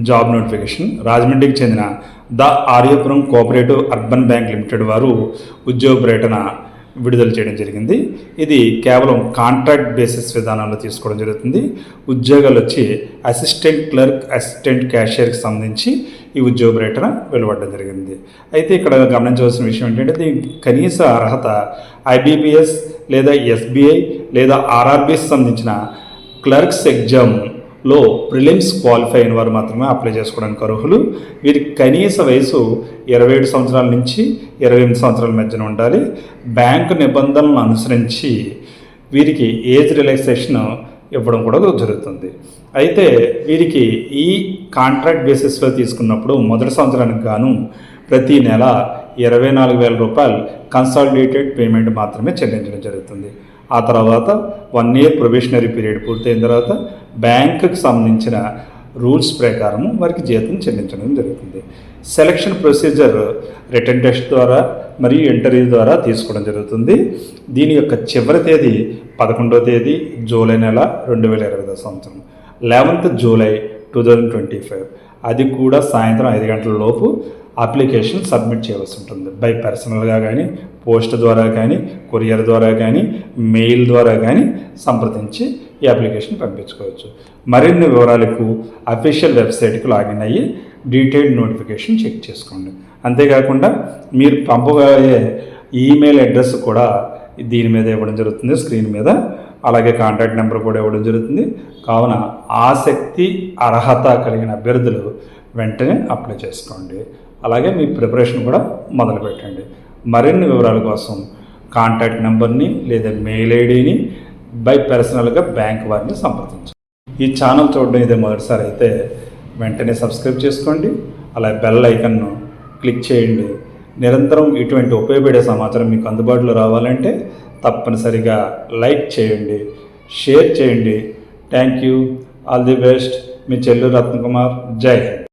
Job notification రాజమండ్రికి చెందిన the Aryapuram cooperative urban bank limited వారు ఉద్యోగ ప్రకటన విడుదల చేయడం జరిగింది. ఇది కేవలం కాంట్రాక్ట్ బేసిస్ విధానంలో తీసుకోవడం జరుగుతుంది. ఉద్యోగాలు వచ్చి అసిస్టెంట్ క్లర్క్, అసిస్టెంట్ క్యాషియర్కి సంబంధించి ఈ ఉద్యోగ ప్రకటన వెలువడడం జరిగింది. అయితే ఇక్కడ గమనించవలసిన విషయం ఏంటంటే దీని కనీస అర్హత ఐబీపీఎస్ లేదా ఎస్బీఐ లేదా ఆర్ఆర్బీకి సంబంధించిన క్లర్క్స్ ఎగ్జామ్లో ప్రిలిమ్స్ క్వాలిఫై అయిన వారు మాత్రమే అప్లై చేసుకోవడానికి అర్హులు. వీరికి కనీస వయసు 27 సంవత్సరాల నుంచి 28 సంవత్సరాల మధ్యన ఉండాలి. బ్యాంకు నిబంధనలను అనుసరించి వీరికి ఏజ్ రిలాక్సేషన్ ఇవ్వడం కూడా జరుగుతుంది. అయితే వీరికి ఈ కాంట్రాక్ట్ బేసిస్లో తీసుకున్నప్పుడు మొదటి సంవత్సరానికి గాను ప్రతి నెల 24,000 రూపాయలు కన్సాలిడేటెడ్ పేమెంట్ మాత్రమే చెల్లించడం జరుగుతుంది. ఆ తర్వాత 1 ఇయర్ ప్రొబేషనరీ పీరియడ్ పూర్తయిన తర్వాత బ్యాంకుకి సంబంధించిన రూల్స్ ప్రకారం వారికి జీతం చెల్లించడం జరుగుతుంది. సెలక్షన్ ప్రొసీజర్ రిటన్ టెస్ట్ ద్వారా మరియు ఇంటర్వ్యూ ద్వారా తీసుకోవడం జరుగుతుంది. దీని యొక్క చివరి తేదీ 11వ తేదీ జూలై నెల 2020 సంవత్సరం, 11th జూలై 2025. అది కూడా సాయంత్రం 5 గంటల లోపు అప్లికేషన్ సబ్మిట్ చేయవలసి ఉంటుంది. బై పర్సనల్గా కానీ, పోస్ట్ ద్వారా కానీ, కొరియర్ ద్వారా కానీ, మెయిల్ ద్వారా కానీ సంప్రదించి ఈ అప్లికేషన్ పంపించుకోవచ్చు. మరిన్ని వివరాలకు అఫీషియల్ వెబ్సైట్కి లాగిన్ అయ్యి డీటెయిల్డ్ నోటిఫికేషన్ చెక్ చేసుకోండి. అంతేకాకుండా మీరు పంపబోయే ఈమెయిల్ అడ్రస్ కూడా దీని మీద ఇవ్వడం జరుగుతుంది, స్క్రీన్ మీద. అలాగే కాంటాక్ట్ నెంబర్ కూడా ఇవ్వడం జరుగుతుంది. కావున ఆసక్తి, అర్హత కలిగిన అభ్యర్థులు వెంటనే అప్లై చేసుకోండి. అలాగే మీ ప్రిపరేషన్ కూడా మొదలు పెట్టండి. మరిన్ని వివరాల కోసం కాంటాక్ట్ నెంబర్ని లేదా మెయిల్ ఐడిని బై పర్సనల్గా బ్యాంక్ వారిని సంప్రదించండి. ఈ ఛానల్ చూడడం ఇదే మొదటిసారి అయితే వెంటనే సబ్స్క్రైబ్ చేసుకోండి. అలా బెల్ ఐకన్ను క్లిక్ చేయండి. నిరంతరం ఇటువంటి ఉపయోగపడే సమాచారం మీకు అందుబాటులో రావాలంటే తప్పనిసరిగా లైక్ చేయండి, షేర్ చేయండి. Thank you. All the best. మీ చెల్లూరు రత్నకుమార్. జై హింద్.